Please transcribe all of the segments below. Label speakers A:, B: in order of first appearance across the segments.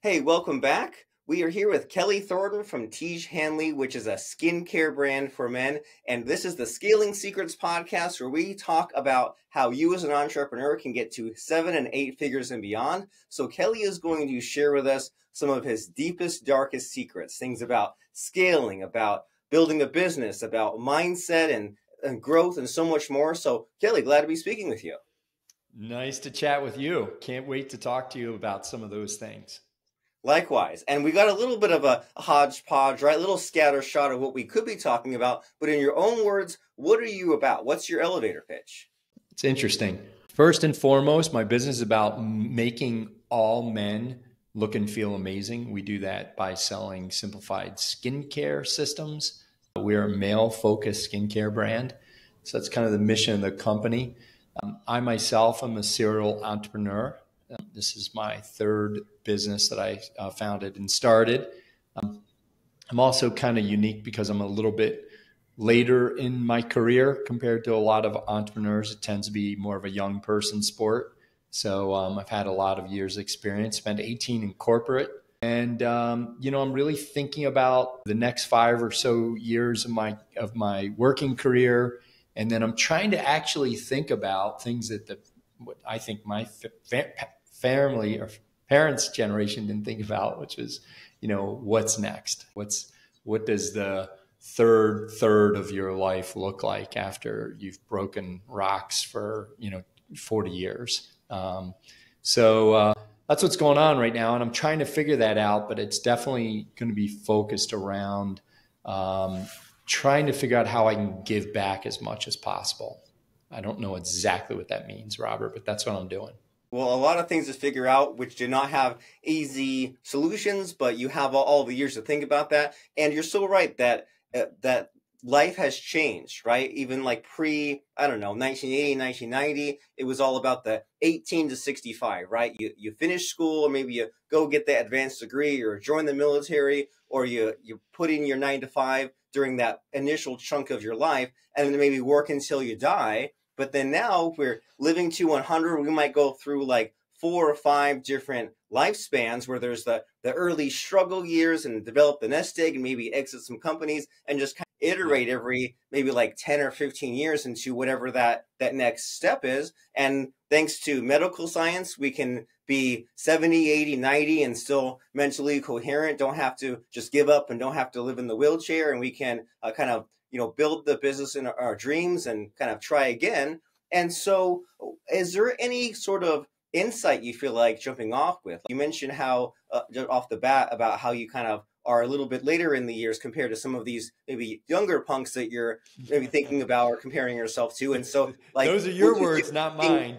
A: Hey, welcome back. We are here with Kelley Thornton from Hanley, which is a skincare brand for men. And this is the Scaling Secrets podcast, where we talk about how you as an entrepreneur can get to 7 and 8 figures and beyond. So Kelley is going to share with us some of his deepest, darkest secrets, things about scaling, about building a business, about mindset and growth and so much more. So Kelley, glad to be speaking with you.
B: Nice to chat with you. Can't wait to talk to you about some of those things.
A: Likewise. And we got a little bit of a hodgepodge, right? A little scatter shot of what we could be talking about. But in your own words, what are you about? What's your elevator pitch?
B: It's interesting. First and foremost, my business is about making all men look and feel amazing. We do that by selling simplified skincare systems. We're a male-focused skincare brand. So that's kind of the mission of the company. I myself am a serial entrepreneur. This is my third business that I founded and started. I'm also kind of unique because I'm a little bit later in my career compared to a lot of entrepreneurs. It tends to be more of a young person sport. So I've had a lot of years experience, spent 18 in corporate. And, I'm really thinking about the next 5 or so years of my working career. And then I'm trying to actually think about things that what I think my family or parents' generation didn't think about, which is, what's next? What does the third of your life look like after you've broken rocks for, 40 years? So that's what's going on right now. And I'm trying to figure that out, but it's definitely going to be focused around trying to figure out how I can give back as much as possible. I don't know exactly what that means, Robert, but that's what I'm doing.
A: Well, a lot of things to figure out, which do not have easy solutions, but you have all the years to think about that. And you're so right that that life has changed, right? Even like 1980, 1990, it was all about the 18 to 65, right? You finish school, or maybe you go get the advanced degree or join the military, or you put in your 9 to 5 during that initial chunk of your life, and then maybe work until you die. But then now we're living to 100. We might go through like 4 or 5 different lifespans where there's the early struggle years and develop the nest egg and maybe exit some companies and just kind of iterate every maybe like 10 or 15 years into whatever that next step is. And thanks to medical science, we can be 70, 80, 90 and still mentally coherent, don't have to just give up and don't have to live in the wheelchair. And we can kind of build the business in our dreams and kind of try again. And so is there any sort of insight you feel like jumping off with? You mentioned how off the bat about how you kind of are a little bit later in the years compared to some of these maybe younger punks that you're maybe thinking about or comparing yourself to. And so like
B: those are your words, not mine.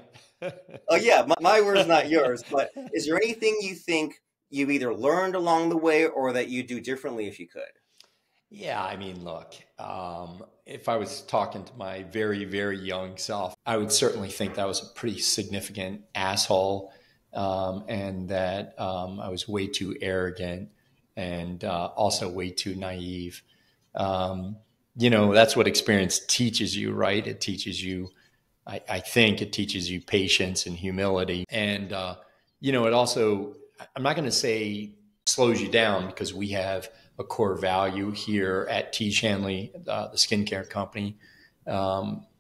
A: Oh yeah, my words, not yours. But is there anything you think you either learned along the way or that you do differently if you could?
B: Yeah, I mean, look, if I was talking to my very, very young self, I would certainly think that I was a pretty significant asshole, and that I was way too arrogant and also way too naive. That's what experience teaches you, right? It teaches you, I think it teaches you patience and humility. And, it also, I'm not going to say slows you down, because we have a core value here at Hanley, the skincare company,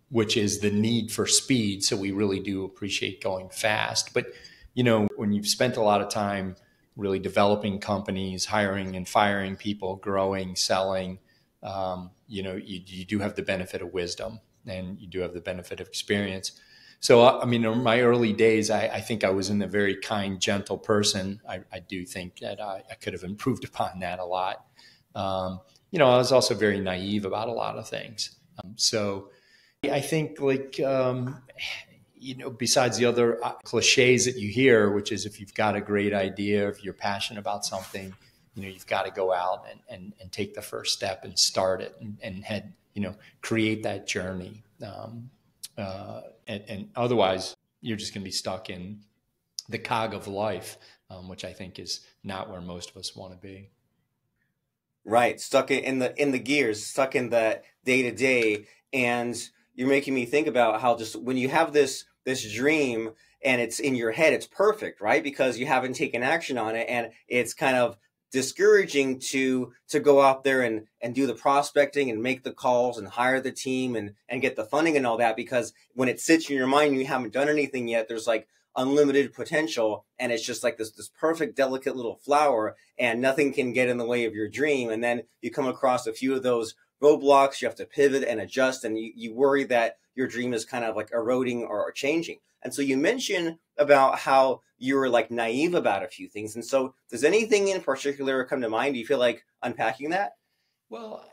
B: which is the need for speed. So we really do appreciate going fast. But, when you've spent a lot of time really developing companies, hiring and firing people, growing, selling, you do have the benefit of wisdom and you do have the benefit of experience. So, in my early days, I think I was a very kind, gentle person. I do think that I could have improved upon that a lot. I was also very naive about a lot of things. So I think besides the other cliches that you hear, which is if you've got a great idea, if you're passionate about something, you've got to go out and take the first step and start it and head, create that journey. And otherwise, you're just going to be stuck in the cog of life, which I think is not where most of us want to be.
A: Right, stuck in the gears, stuck in the day to day, and you're making me think about how just when you have this dream and it's in your head, it's perfect, right? Because you haven't taken action on it, and it's kind of discouraging to go out there and do the prospecting and make the calls and hire the team and get the funding and all that, because when it sits in your mind and you haven't done anything yet, there's like unlimited potential, and it's just like this perfect delicate little flower, and nothing can get in the way of your dream. And then you come across a few of those roadblocks, you have to pivot and adjust, and you worry that your dream is kind of like eroding or changing. And so you mentioned about how you were like naive about a few things. And so does anything in particular come to mind? Do you feel like unpacking that?
B: Well,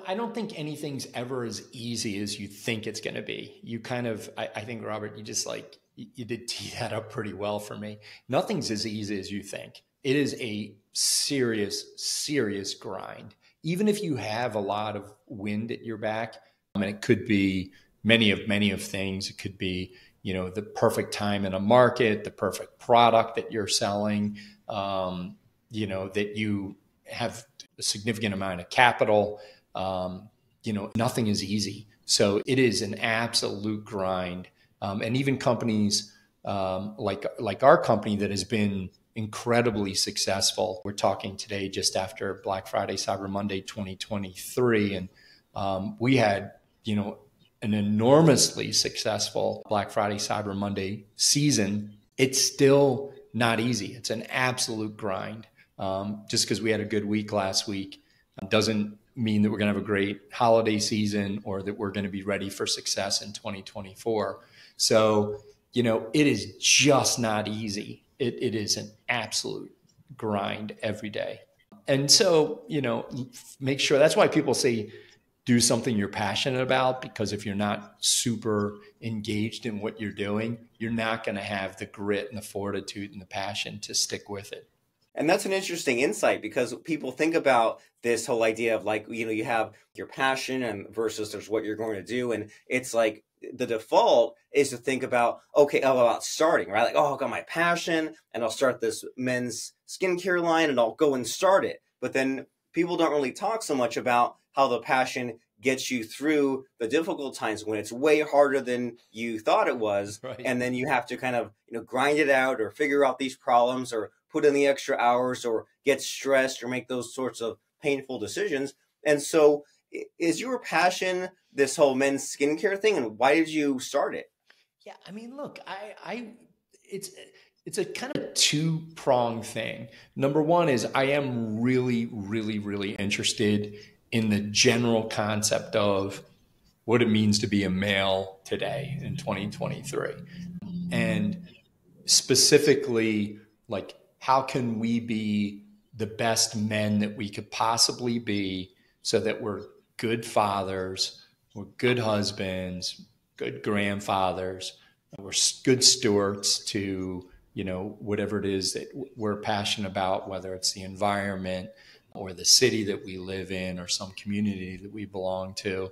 B: I don't think anything's ever as easy as you think it's going to be. You kind of, I think, Robert, you just like, you did tee that up pretty well for me. Nothing's as easy as you think. It is a serious, serious grind. Even if you have a lot of wind at your back, and it could be many of things. It could be, the perfect time in a market, the perfect product that you're selling, that you have a significant amount of capital. Nothing is easy. So it is an absolute grind. And even companies like our company that has been incredibly successful. We're talking today just after Black Friday, Cyber Monday 2023. And we had, an enormously successful Black Friday, Cyber Monday season. It's still not easy. It's an absolute grind. Just because we had a good week last week doesn't mean that we're going to have a great holiday season or that we're going to be ready for success in 2024. So, it is just not easy. It is an absolute grind every day. And so, make sure, that's why people say, do something you're passionate about, because if you're not super engaged in what you're doing, you're not going to have the grit and the fortitude and the passion to stick with it.
A: And that's an interesting insight, because people think about this whole idea of like, you have your passion and versus there's what you're going to do. And it's like the default is to think about, about starting, right? Like, I've got my passion and I'll start this men's skincare line and I'll go and start it. But then people don't really talk so much about how the passion gets you through the difficult times when it's way harder than you thought it was.
B: Right.
A: And then you have to kind of, grind it out or figure out these problems or put in the extra hours or get stressed or make those sorts of painful decisions. And so is your passion this whole men's skincare thing, and why did you start it?
B: Yeah, I mean, look, it's a kind of two-pronged thing. Number one is I am really, really, really interested in the general concept of what it means to be a male today in 2023. And specifically, like, how can we be the best men that we could possibly be so that we're good fathers, we're good husbands, good grandfathers, we're good stewards to, whatever it is that we're passionate about, whether it's the environment or the city that we live in or some community that we belong to.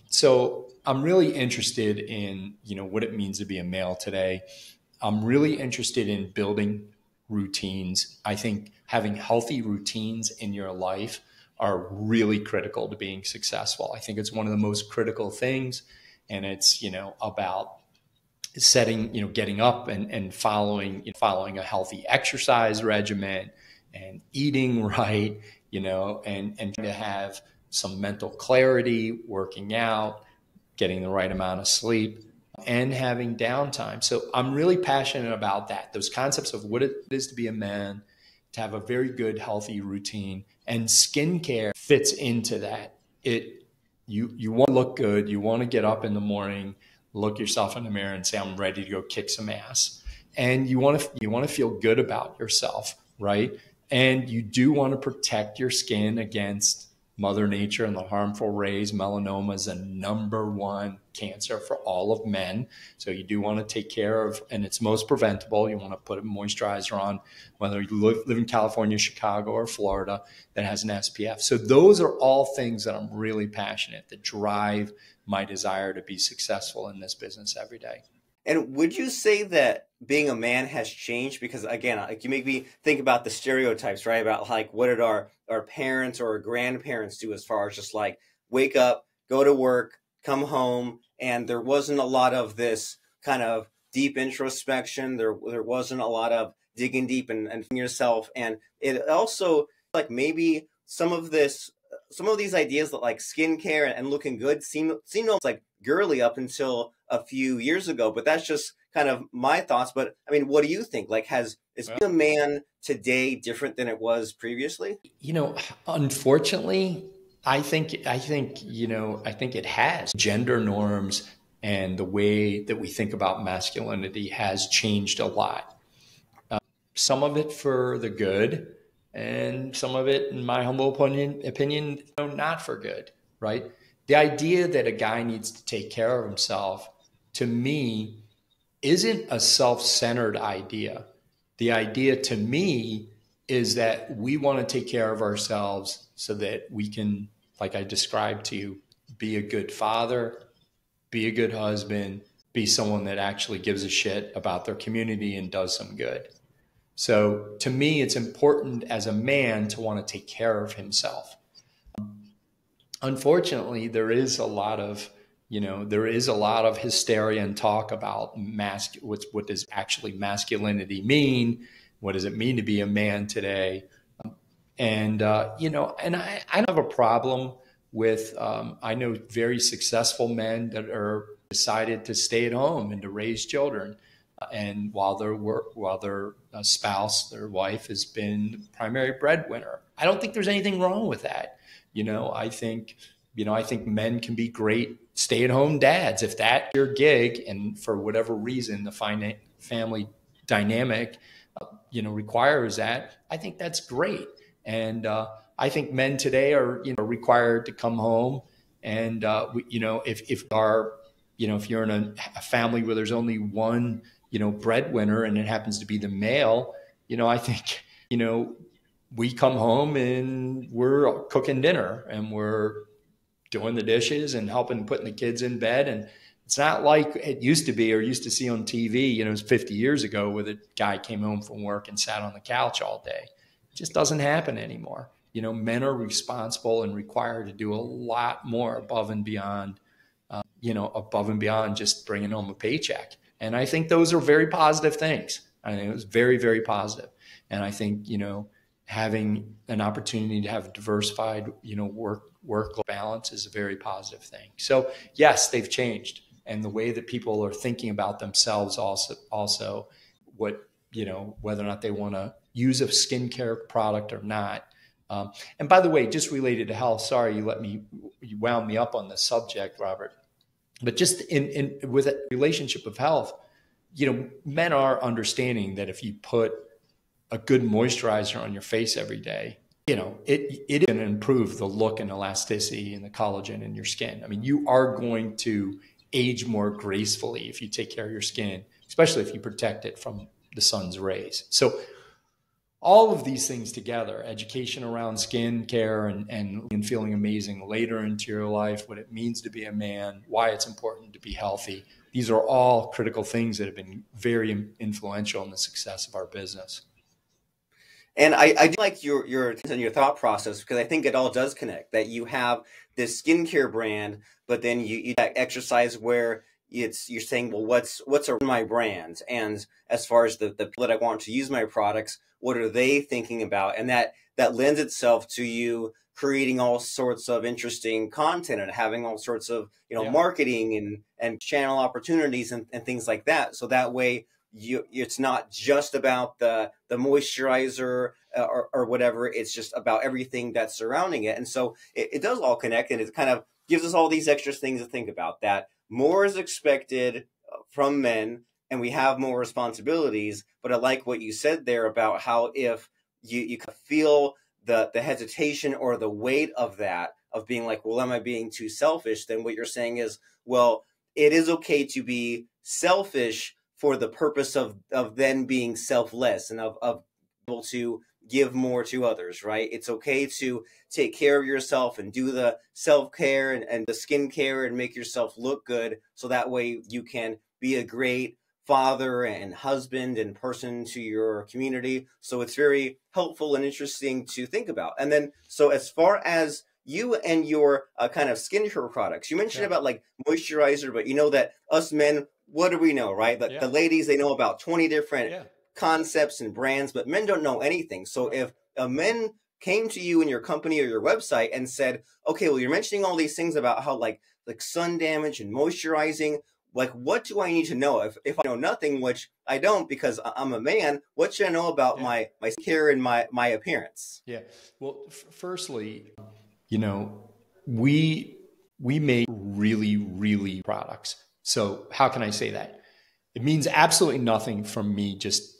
B: So I'm really interested in, what it means to be a male today. I'm really interested in building routines. I think having healthy routines in your life are really critical to being successful. I think it's one of the most critical things. And it's, about setting, getting up and following a healthy exercise regimen and eating right, and to have some mental clarity, working out, getting the right amount of sleep, and having downtime. So I'm really passionate about that. Those concepts of what it is to be a man, to have a very good, healthy routine, and skincare fits into that. You want to look good. You want to get up in the morning, look yourself in the mirror and say, I'm ready to go kick some ass. And you want to feel good about yourself, right? And you do want to protect your skin against Mother Nature and the harmful rays. Melanoma is the #1 cancer for all of men. So you do want to take care of, and it's most preventable. You want to put a moisturizer on, whether you live in California, Chicago, or Florida, that has an SPF. So those are all things that I'm really passionate, that drive my desire to be successful in this business every day.
A: And would you say that being a man has changed? Because again, like, you make me think about the stereotypes, right? About like, what did our parents or our grandparents do as far as just like wake up, go to work, come home, and there wasn't a lot of this kind of deep introspection. There wasn't a lot of digging deep and yourself. And it also like maybe some of these ideas that like skincare and looking good seem almost like girly up until a few years ago. But that's just kind of my thoughts. But I mean, what do you think? Like, is being a man today different than it was previously?
B: Unfortunately, I think it has. Gender norms and the way that we think about masculinity has changed a lot. Some of it for the good, and some of it, in my humble opinion, not for good, right? The idea that a guy needs to take care of himself, to me, isn't a self-centered idea. The idea to me is that we want to take care of ourselves so that we can, like I described to you, be a good father, be a good husband, be someone that actually gives a shit about their community and does some good. So to me, it's important as a man to want to take care of himself. Unfortunately, there is a lot of hysteria and talk about what does actually masculinity mean? What does it mean to be a man today? And I don't have a problem with, I know very successful men that are decided to stay at home and to raise children. And while their spouse, their wife, has been the primary breadwinner, I don't think there's anything wrong with that. I think men can be great stay-at-home dads if that's your gig, and for whatever reason the family dynamic, requires that. I think that's great, and I think men today are required to come home, and if you're in a family where there's only one breadwinner and it happens to be the male, I think, we come home and we're cooking dinner and we're doing the dishes and helping putting the kids in bed. And it's not like it used to be or used to see on TV, it was 50 years ago where the guy came home from work and sat on the couch all day. It just doesn't happen anymore. Men are responsible and required to do a lot more above and beyond just bringing home a paycheck. And I think those are very positive things. I think it was very, very positive. And I think, having an opportunity to have a diversified, work balance is a very positive thing. So yes, they've changed. And the way that people are thinking about themselves also what, whether or not they want to use a skincare product or not. And by the way, just related to health, sorry, you wound me up on this subject, Robert. But just with a relationship of health, men are understanding that if you put a good moisturizer on your face every day, it is going to improve the look and elasticity and the collagen in your skin. I mean, you are going to age more gracefully if you take care of your skin, especially if you protect it from the sun's rays. So all of these things together, education around skin care and feeling amazing later into your life, what it means to be a man, why it's important to be healthy. These are all critical things that have been very influential in the success of our business.
A: And I do like your thought process, because I think it all does connect, that you have this skincare brand, but then you exercise where you're saying, well, what's around my brand? And as far as the people that I want to use my products, what are they thinking about? And that lends itself to you creating all sorts of interesting content and having all sorts of, marketing and channel opportunities and things like that. So that way it's not just about the moisturizer or whatever. It's just about everything that's surrounding it. And so it does all connect, and it kind of gives us all these extra things to think about, that more is expected from men and we have more responsibilities. But I like what you said there about how if you feel the hesitation or the weight of that, of being like, well, am I being too selfish? Then what you're saying is, well, it is okay to be selfish for the purpose of then being selfless and of able to give more to others, right? It's okay to take care of yourself and do the self-care and the skincare and make yourself look good, so that way you can be a great father and husband and person to your community. So it's very helpful and interesting to think about. And then, so as far as you and your kind of skincare products, you mentioned about like moisturizer, but that us men, what do we know, right? That the ladies, they know about 20 different concepts and brands, but men don't know anything. So if a men came to you in your company or your website and said, okay, well, you're mentioning all these things about how like sun damage and moisturizing, like, what do I need to know? If I know nothing, which I don't because I'm a man, what should I know about my care and my appearance?
B: Yeah. Well, firstly, you know, we make really, really products. So how can I say that? It means absolutely nothing from me just,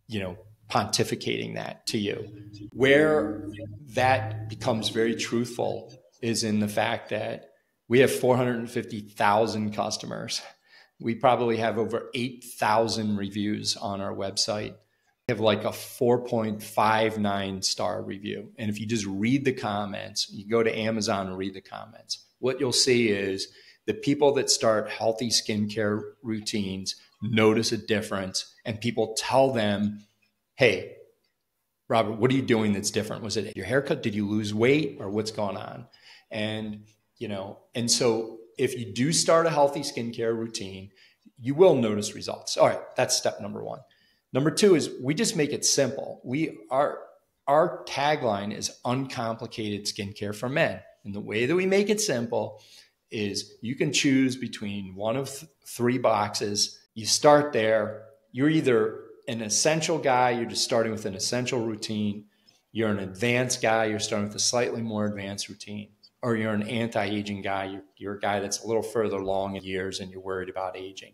B: you know, pontificating that to you. Where that becomes very truthful is in the fact that we have 450,000 customers. We probably have over 8,000 reviews on our website. We have like a 4.59 star review. And if you just read the comments, you go to Amazon and read the comments, what you'll see is the people that start healthy skincare routines notice a difference, and people tell them, hey, Robert, what are you doing that's different? Was it your haircut? Did you lose weight, or what's going on? And, you know, and so if you do start a healthy skincare routine, you will notice results. All right. That's step number one. Number two is we just make it simple. Our tagline is uncomplicated skincare for men. And the way that we make it simple is you can choose between one of three boxes. You start there. You're either an essential guy, you're just starting with an essential routine. You're an advanced guy, you're starting with a slightly more advanced routine. Or you're an anti-aging guy, you're a guy that's a little further along in years and you're worried about aging.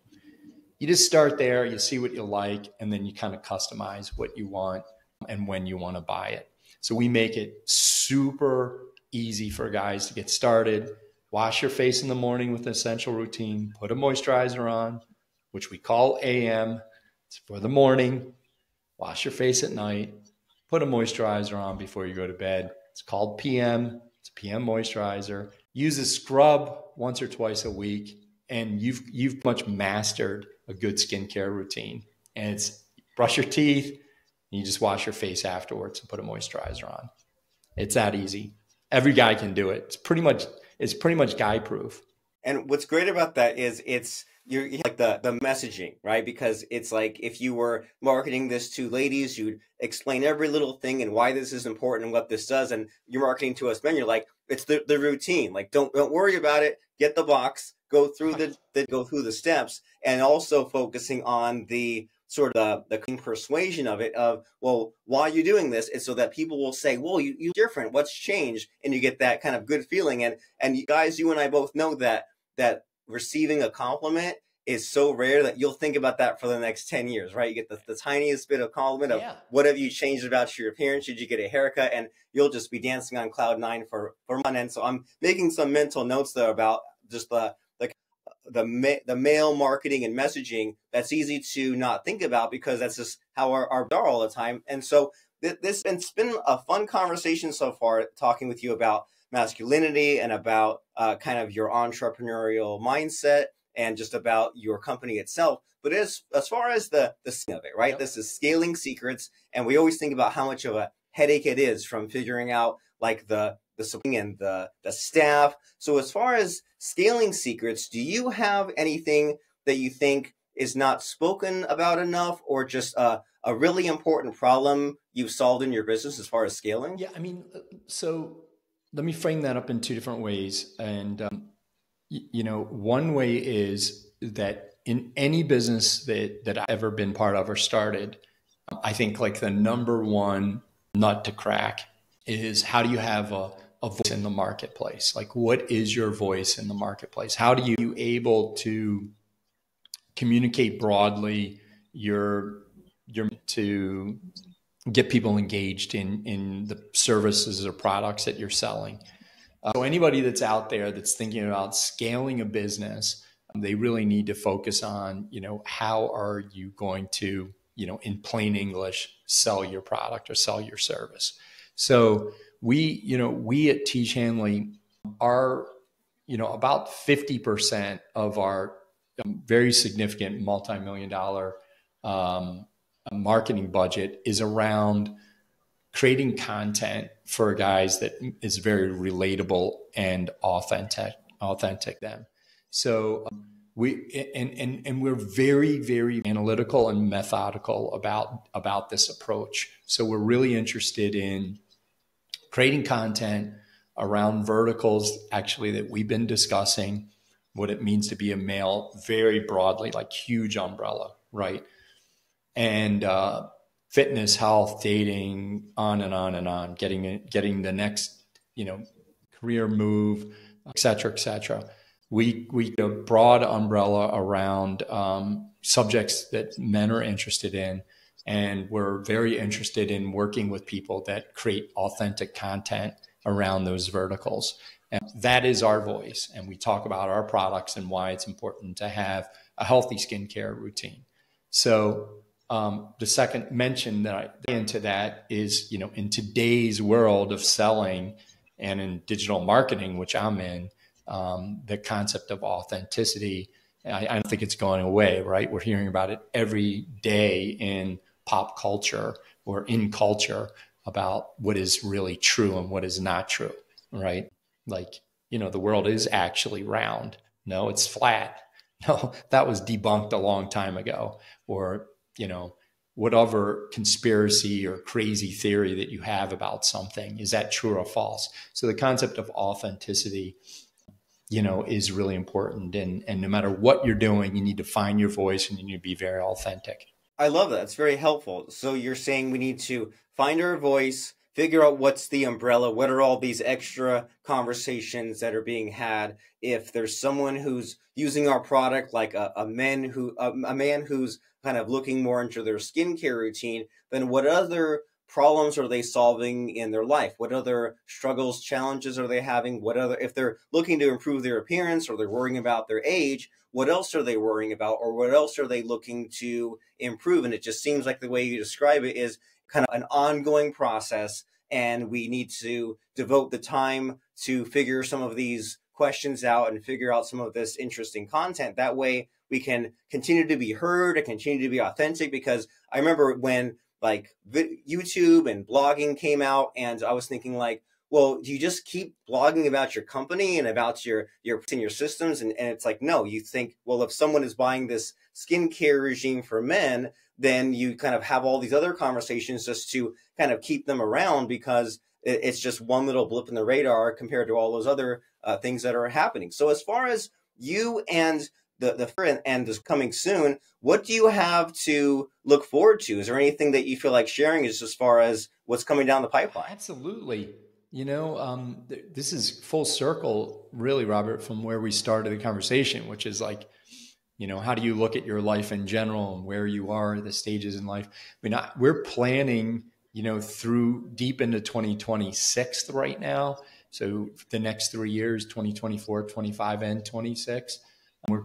B: You just start there, you see what you like, and then you kind of customize what you want and when you want to buy it. So we make it super easy for guys to get started. Wash your face in the morning with an essential routine, put a moisturizer on, which we call AM. It's for the morning. Wash your face at night, put a moisturizer on before you go to bed. It's called PM. It's a PM moisturizer. Use a scrub once or twice a week, and you've much mastered a good skincare routine. And it's brush your teeth, and you just wash your face afterwards and put a moisturizer on. It's that easy. Every guy can do it. It's pretty much guy proof.
A: And what's great about that is you're like the messaging, right? Because it's like if you were marketing this to ladies, you'd explain every little thing and why this is important and what this does. And you're marketing to us men, you're like, it's the routine. Like, don't worry about it. Get the box, go through the steps, and also focusing on the sort of the persuasion of it of, well, why are you doing this? It's so that people will say, well, you're different. What's changed? And you get that kind of good feeling. And you guys, you and I both know that receiving a compliment is so rare that you'll think about that for the next 10 years, right? You get the tiniest bit of compliment of what have you changed about your appearance? Did you get a haircut? And you'll just be dancing on cloud nine for months. And so I'm making some mental notes there about just the male marketing and messaging that's easy to not think about because that's just how our are all the time. And so it's been a fun conversation so far, talking with you about masculinity and about kind of your entrepreneurial mindset and just about your company itself. But as far as the scene of it, right? Yep. This is scaling secrets. And we always think about how much of a headache it is from figuring out like the supply and the staff. So as far as scaling secrets, do you have anything that you think is not spoken about enough, or just a really important problem you've solved in your business as far as scaling?
B: Yeah, I mean, so let me frame that up in two different ways. And, one way is that in any business that I've ever been part of or started, I think like the number one nut to crack is how do you have a voice in the marketplace? Like, what is your voice in the marketplace? How do you able to communicate broadly your to get people engaged in the services or products that you're selling? So anybody that's out there that's thinking about scaling a business, they really need to focus on, how are you going to, in plain English, sell your product or sell your service? So we at Teach Hanley are, about 50% of our very significant multi-million-dollar marketing budget is around creating content for guys that is very relatable and authentic them. So we're very, very analytical and methodical about this approach. So we're really interested in creating content around verticals actually that we've been discussing, what it means to be a male very broadly, like huge umbrella, right? And fitness, health, dating, on and on and on, getting the next, career move, et cetera, et cetera. We a broad umbrella around subjects that men are interested in. And we're very interested in working with people that create authentic content around those verticals. And that is our voice. And we talk about our products and why it's important to have a healthy skincare routine. So the second mention that I into that is, in today's world of selling and in digital marketing, which I'm in, the concept of authenticity, I don't think it's going away, right? We're hearing about it every day in pop culture or in culture about what is really true and what is not true, right? Like, the world is actually round. No, it's flat. No, that was debunked a long time ago. Or, whatever conspiracy or crazy theory that you have about something, is that true or false? So the concept of authenticity, is really important. And no matter what you're doing, you need to find your voice and you need to be very authentic.
A: I love that. It's very helpful. So you're saying we need to find our voice, figure out what's the umbrella, what are all these extra conversations that are being had. If there's someone who's using our product, like a man who's kind of looking more into their skincare routine, then what other problems are they solving in their life? What other struggles, challenges are they having? If they're looking to improve their appearance or they're worrying about their age, what else are they worrying about, or what else are they looking to improve? And it just seems like the way you describe it is kind of an ongoing process, and we need to devote the time to figure some of these questions out and figure out some of this interesting content. That way we can continue to be heard and continue to be authentic, because I remember when like YouTube and blogging came out, and I was thinking like, well, do you just keep blogging about your company and about your systems? And it's like, no, you think, well, if someone is buying this skincare regime for men, then you kind of have all these other conversations just to kind of keep them around, because it's just one little blip in the radar compared to all those other things that are happening. So as far as you and and this coming soon, what do you have to look forward to? Is there anything that you feel like sharing as far as what's coming down the pipeline?
B: Absolutely. This is full circle, really, Robert, from where we started the conversation, which is like, how do you look at your life in general and where you are, the stages in life? I mean, we're planning, through deep into 2026 right now. So the next 3 years, 2024, 25, and 26. We're,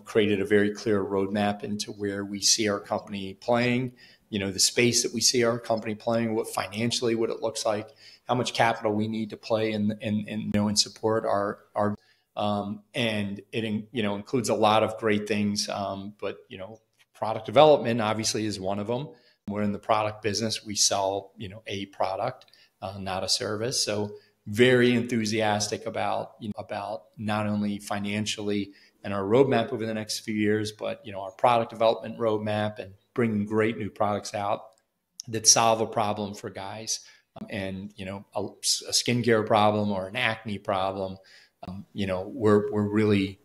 B: created a very clear roadmap into where we see our company playing, the space that we see our company playing, what it looks like, how much capital we need to play and support our and it, includes a lot of great things. But, product development obviously is one of them. We're in the product business. We sell, a product, not a service. So very enthusiastic about not only financially and our roadmap over the next few years, but, our product development roadmap and bringing great new products out that solve a problem for guys. And, a skincare problem or an acne problem. We're really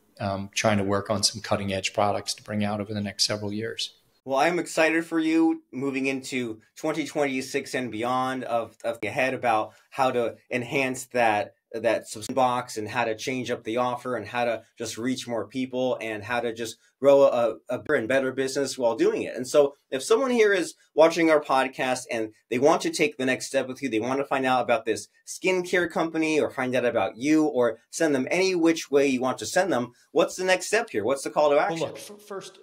B: trying to work on some cutting edge products to bring out over the next several years.
A: Well, I'm excited for you moving into 2026 and beyond of ahead about how to enhance that subscription box and how to change up the offer and how to just reach more people and how to just grow a bigger and better business while doing it. And so if someone here is watching our podcast and they want to take the next step with you, they want to find out about this skincare company or find out about you or send them any which way you want to send them, what's the next step here? What's the call to action?
B: Well, look, first,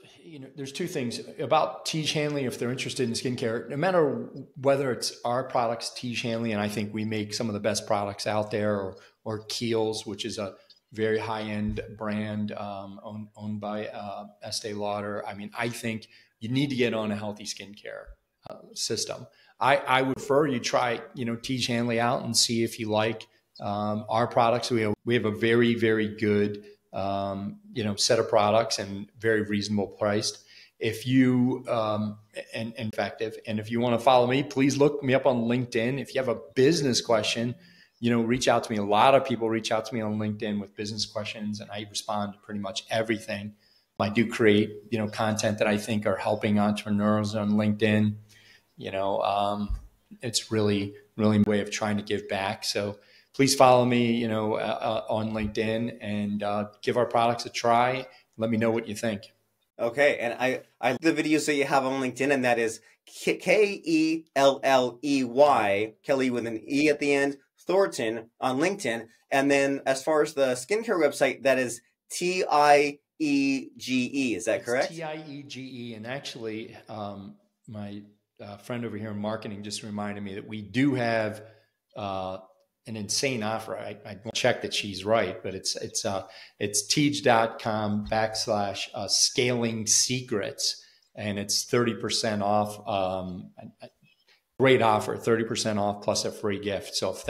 B: there's two things about Tiege Hanley. If they're interested in skincare, no matter whether it's our products, Tiege Hanley, and I think we make some of the best products out there, or Kiehl's, which is a very high-end brand owned by Estee Lauder. I mean, I think you need to get on a healthy skincare system. I would prefer you try, Tiege Hanley out and see if you like our products. We have a very, very good set of products and very reasonable priced. If you and effective, and if you want to follow me, please look me up on LinkedIn. If you have a business question, reach out to me. A lot of people reach out to me on LinkedIn with business questions, and I respond to pretty much everything. I do create, content that I think are helping entrepreneurs on LinkedIn. It's really a way of trying to give back. So please follow me, on LinkedIn, and give our products a try. Let me know what you think.
A: Okay, and I like the videos that you have on LinkedIn, and that is Kelley, Kelley with an E at the end, Thornton on LinkedIn. And then as far as the skincare website, that is TIEGE. Is that correct?
B: TIEGE. And actually, my friend over here in marketing just reminded me that we do have an insane offer. I check that she's right, but it's teej.com/scaling secrets, and it's 30% off. Great offer, 30% off plus a free gift. So if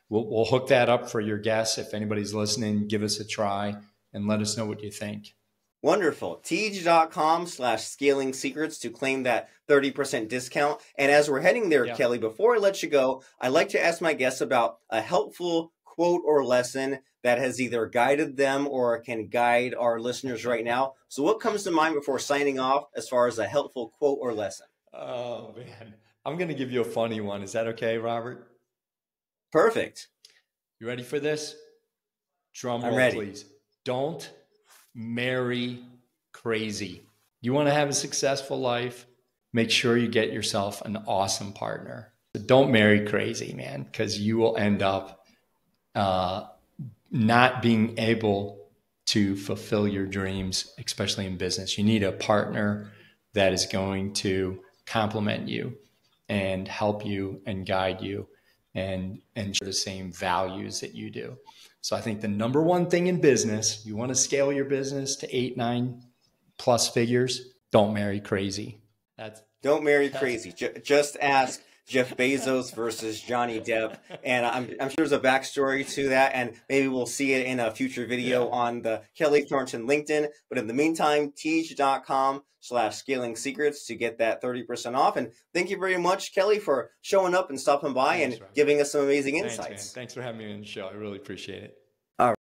B: we'll hook that up for your guests. If anybody's listening, give us a try and let us know what you think.
A: Wonderful. Teej.com/scaling secrets to claim that 30% discount. And as we're heading there, Kelley, before I let you go, I like to ask my guests about a helpful quote or lesson that has either guided them or can guide our listeners right now. So what comes to mind before signing off as far as a helpful quote or lesson?
B: Oh, man. I'm going to give you a funny one. Is that okay, Robert?
A: Perfect.
B: You ready for this? Drum roll,
A: ready.
B: Please. Don't marry crazy. You want to have a successful life? Make sure you get yourself an awesome partner. But don't marry crazy, man, because you will end up not being able to fulfill your dreams, especially in business. You need a partner that is going to complement you and help you and guide you and share the same values that you do. So I think the number one thing in business, you want to scale your business to 8, 9+ figures, don't marry crazy.
A: Don't marry crazy. Just ask Jeff Bezos versus Johnny Depp. And I'm sure there's a backstory to that, and maybe we'll see it in a future video on the Kelley Thornton LinkedIn. But in the meantime, teej.com/scaling secrets to get that 30% off. And thank you very much, Kelley, for showing up and stopping by and giving us some amazing insights.
B: Thanks for having me on the show. I really appreciate it.
A: All right.